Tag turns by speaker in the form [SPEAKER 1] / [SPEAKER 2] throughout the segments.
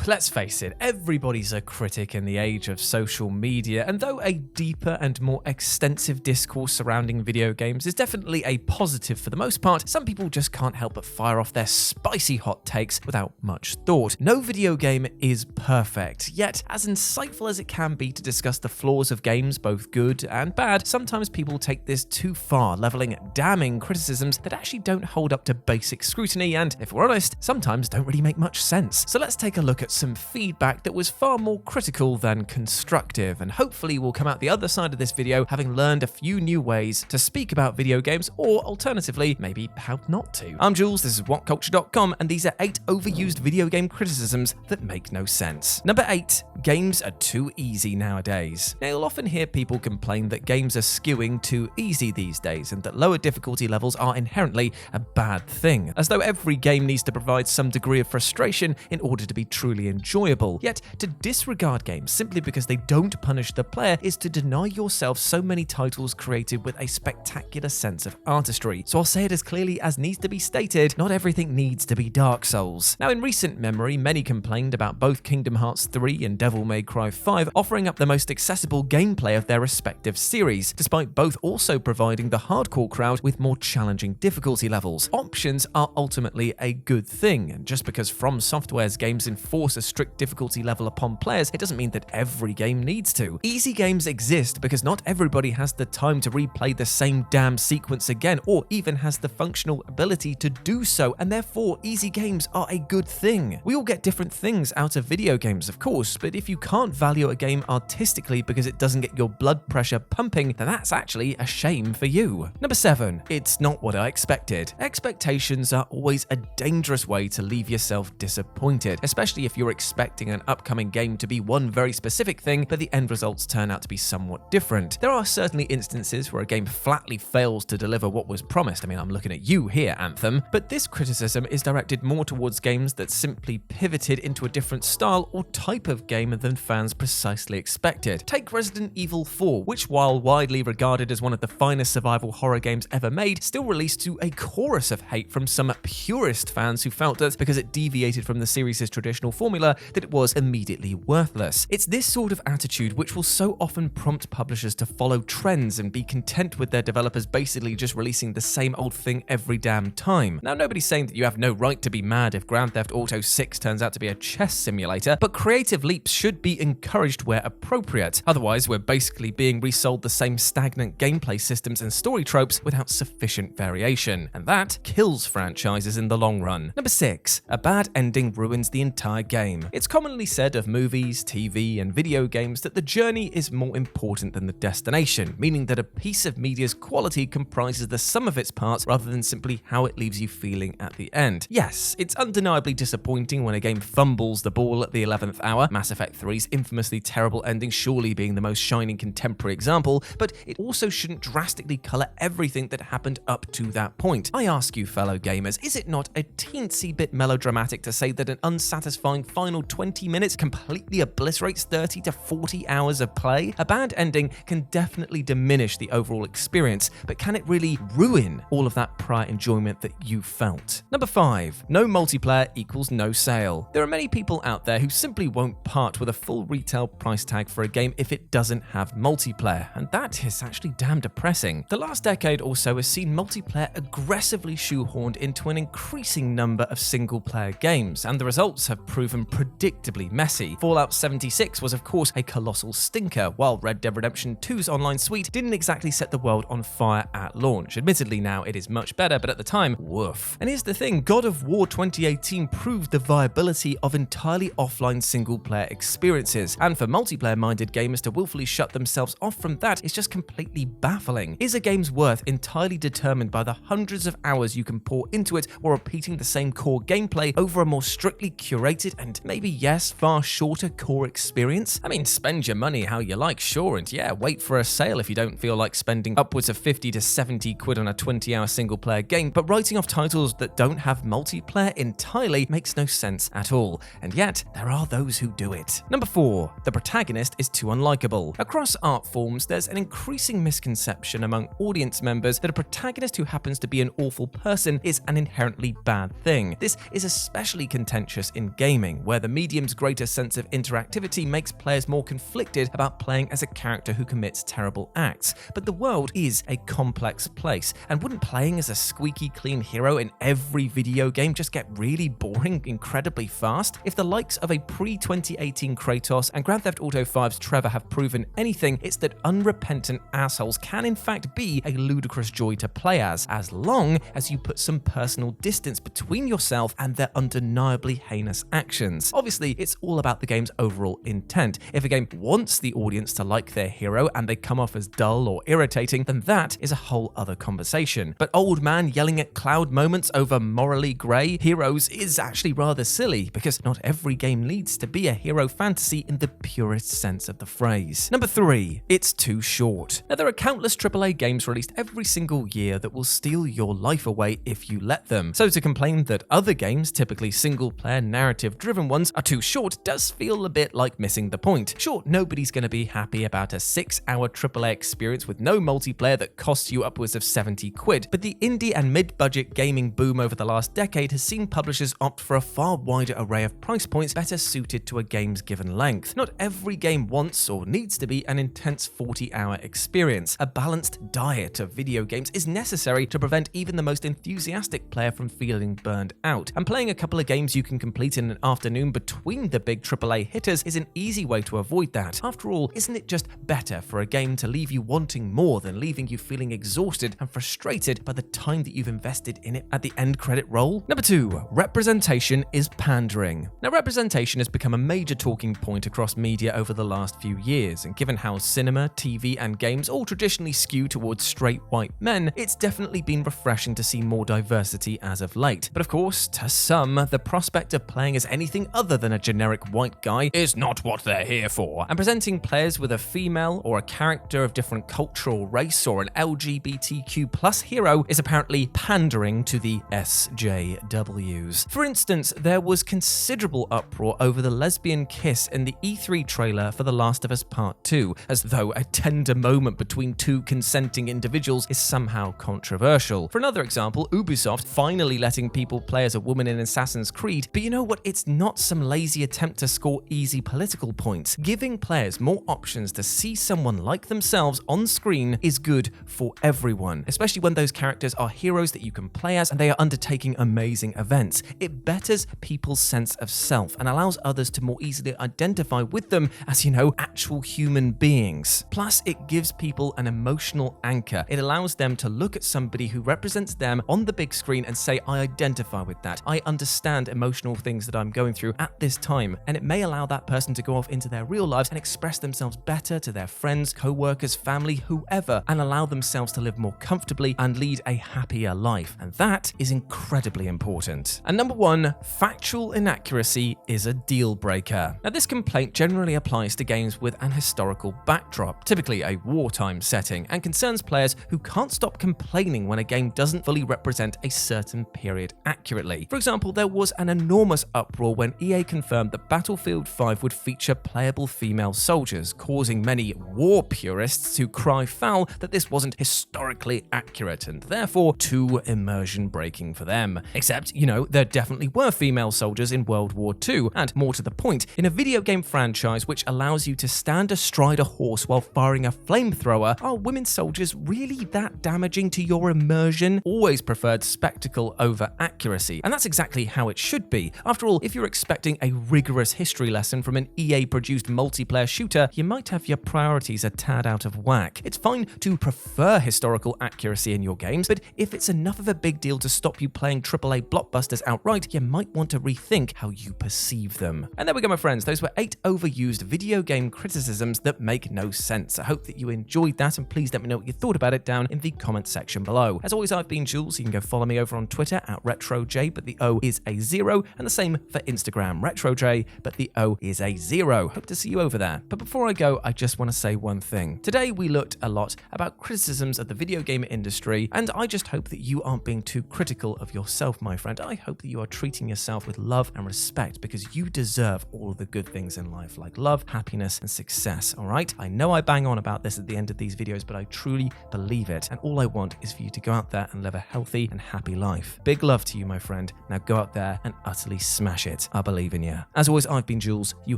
[SPEAKER 1] let's face it, everybody's a critic in the age of social media, and though a deeper and more extensive discourse surrounding video games is definitely a positive for the most part, some people just can't help but fire off their spicy hot takes without much thought. No video game is perfect, yet as insightful as it can be to discuss the flaws of games, both good and bad, sometimes people take this too far, leveling damning criticisms that actually don't hold up to basic scrutiny and, if we're honest, sometimes don't really make much sense. So let's take a look at some feedback that was far more critical than constructive, and hopefully we'll come out the other side of this video having learned a few new ways to speak about video games, or alternatively, maybe how not to. I'm Jules, this is WhatCulture.com, and these are 8 overused video game criticisms that make no sense. Number 8, games are too easy nowadays. Now, you'll often hear people complain that games are skewing too easy these days, and that lower difficulty levels are inherently a bad thing, as though every game needs to provide some degree of frustration in order to be truly enjoyable. Yet, to disregard games simply because they don't punish the player is to deny yourself so many titles created with a spectacular sense of artistry. So I'll say it as clearly as needs to be stated, not everything needs to be Dark Souls. Now, in recent memory, many complained about both Kingdom Hearts 3 and Devil May Cry 5 offering up the most accessible gameplay of their respective series, despite both also providing the hardcore crowd with more challenging difficulty levels. Options are ultimately a good thing, and just because From Software's games enforce a strict difficulty level upon players, it doesn't mean that every game needs to. Easy games exist because not everybody has the time to replay the same damn sequence again, or even has the functional ability to do so, and therefore easy games are a good thing. We all get different things out of video games, of course, but if you can't value a game artistically because it doesn't get your blood pressure pumping, then that's actually a shame for you. Number 7, it's not what I expected. Expectations are always a dangerous way to leave yourself disappointed, especially if you're expecting an upcoming game to be one very specific thing, but the end results turn out to be somewhat different. There are certainly instances where a game flatly fails to deliver what was promised. I mean, I'm looking at you here, Anthem, but this criticism is directed more towards games that simply pivoted into a different style or type of game than fans precisely expected. Take Resident Evil 4, which, while widely regarded as one of the finest survival horror games ever made, still released to a chorus of hate from some purist fans who felt that because it deviated from the series' traditional formula, that it was immediately worthless. It's this sort of attitude which will so often prompt publishers to follow trends and be content with their developers basically just releasing the same old thing every damn time. Now, nobody's saying that you have no right to be mad if Grand Theft Auto 6 turns out to be a chess simulator, but creative leaps should be encouraged where appropriate. Otherwise, we're basically being resold the same stagnant gameplay systems and story tropes without sufficient variation, and that kills franchises in the long run. Number 6, a bad ending ruins the entire game. It's commonly said of movies, TV, and video games that the journey is more important than the destination, meaning that a piece of media's quality comprises the sum of its parts rather than simply how it leaves you feeling at the end. Yes, it's undeniably disappointing when a game fumbles the ball at the 11th hour, Mass Effect 3's infamously terrible ending surely being the most shining contemporary example, but it also shouldn't drastically colour everything that happened up to that point. I ask you, fellow gamers, is it not a teensy bit melodramatic to say that an unsatisfying final 20 minutes completely obliterates 30 to 40 hours of play? A bad ending can definitely diminish the overall experience, but can it really ruin all of that prior enjoyment that you felt? Number 5, no multiplayer equals no sale. There are many people out there who simply won't part with a full retail price tag for a game if it doesn't have multiplayer, and that is actually damn depressing. The last decade or so has seen multiplayer aggressively shoehorned into an increasing number of single-player games, and the results have proven predictably messy. Fallout 76 was of course a colossal stinker, while Red Dead Redemption 2's online suite didn't exactly set the world on fire at launch. Admittedly now it is much better, but at the time, woof. And here's the thing, God of War 2018 proved the viability of entirely offline single-player experiences, and for multiplayer-minded gamers to willfully shut themselves off from that is just completely baffling. Is a game's worth entirely determined by the hundreds of hours you can pour into it, or repeating the same core gameplay over a more strictly curated and maybe, yes, far shorter core experience? I mean, spend your money how you like, sure, and yeah, wait for a sale if you don't feel like spending upwards of 50 to 70 quid on a 20-hour single-player game, but writing off titles that don't have multiplayer entirely makes no sense at all, and yet there are those who do it. Number 4, the protagonist is too unlikable. Across art forms, there's an increasing misconception among audience members that a protagonist who happens to be an awful person is an inherently bad thing. This is especially contentious in gaming. Pandering, where the medium's greater sense of interactivity makes players more conflicted about playing as a character who commits terrible acts. But the world is a complex place, and wouldn't playing as a squeaky clean hero in every video game just get really boring incredibly fast? If the likes of a pre-2018 Kratos and Grand Theft Auto 5's Trevor have proven anything, it's that unrepentant assholes can in fact be a ludicrous joy to play as long as you put some personal distance between yourself and their undeniably heinous actions. Obviously, it's all about the game's overall intent. If a game wants the audience to like their hero and they come off as dull or irritating, then that is a whole other conversation. But old man yelling at cloud moments over morally grey heroes is actually rather silly, because not every game needs to be a hero fantasy in the purest sense of the phrase. Number 3, it's too short. Now, there are countless AAA games released every single year that will steal your life away if you let them. So to complain that other games, typically single-player narrative-driven ones, are too short does feel a bit like missing the point. Sure, nobody's going to be happy about a 6-hour AAA experience with no multiplayer that costs you upwards of £70, but the indie and mid-budget gaming boom over the last decade has seen publishers opt for a far wider array of price points better suited to a game's given length. Not every game wants or needs to be an intense 40-hour experience. A balanced diet of video games is necessary to prevent even the most enthusiastic player from feeling burned out. And playing a couple of games you can complete in an afternoon between the big AAA hitters is an easy way to avoid that. After all, isn't it just better for a game to leave you wanting more than leaving you feeling exhausted and frustrated by the time that you've invested in it at the end credit roll? Number 2, representation is pandering. Now, representation has become a major talking point across media over the last few years, and given how cinema, TV, and games all traditionally skew towards straight white men, it's definitely been refreshing to see more diversity as of late. But of course, to some, the prospect of playing as anything other than a generic white guy is not what they're here for. And presenting players with a female or a character of different cultural race or an LGBTQ+ hero is apparently pandering to the SJWs. For instance, there was considerable uproar over the lesbian kiss in the E3 trailer for The Last of Us Part 2, as though a tender moment between two consenting individuals is somehow controversial. For another example, Ubisoft finally letting people play as a woman in Assassin's Creed, but you know what? It's not some lazy attempt to score easy political points. Giving players more options to see someone like themselves on screen is good for everyone, especially when those characters are heroes that you can play as and they are undertaking amazing events. It betters people's sense of self and allows others to more easily identify with them as, actual human beings. Plus, it gives people an emotional anchor. It allows them to look at somebody who represents them on the big screen and say, I identify with that. I understand emotional things that I'm going through at this time. And it may allow that person to go off into their real lives and express themselves better to their friends, co-workers, family, whoever, and allow themselves to live more comfortably and lead a happier life. And that is incredibly important. And number 1, factual inaccuracy is a deal breaker. Now, this complaint generally applies to games with an historical backdrop, typically a wartime setting, and concerns players who can't stop complaining when a game doesn't fully represent a certain period accurately. For example, there was an enormous uproar when EA confirmed that Battlefield 5 would feature playable female soldiers, causing many war purists to cry foul that this wasn't historically accurate and therefore too immersion breaking for them. Except, there definitely were female soldiers in World War II, and more to the point, in a video game franchise which allows you to stand astride a horse while firing a flamethrower, are women soldiers really that damaging to your immersion? Always preferred spectacle over accuracy, and that's exactly how it should be. After all, if you're expecting a rigorous history lesson from an EA-produced multiplayer shooter, you might have your priorities a tad out of whack. It's fine to prefer historical accuracy in your games, but if it's enough of a big deal to stop you playing AAA blockbusters outright, you might want to rethink how you perceive them. And there we go, my friends. Those were 8 overused video game criticisms that make no sense. I hope that you enjoyed that, and please let me know what you thought about it down in the comment section below. As always, I've been Jules. You can go follow me over on Twitter at RetroJ, but the O is a 0, and the same for Instagram, RetroJ, but the O is a 0. Hope to see you over there. But before I go, I just want to say one thing. Today, we looked a lot about criticisms of the video game industry, and I just hope that you aren't being too critical of yourself, my friend. I hope that you are treating yourself with love and respect, because you deserve all of the good things in life, like love, happiness, and success, all right? I know I bang on about this at the end of these videos, but I truly believe it, and all I want is for you to go out there and live a healthy and happy life. Big love to you, my friend. Now go out there and utterly smash it. it. I believe in you. As always, I've been Jules. You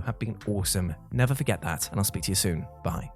[SPEAKER 1] have been awesome. Never forget that, and I'll speak to you soon. Bye.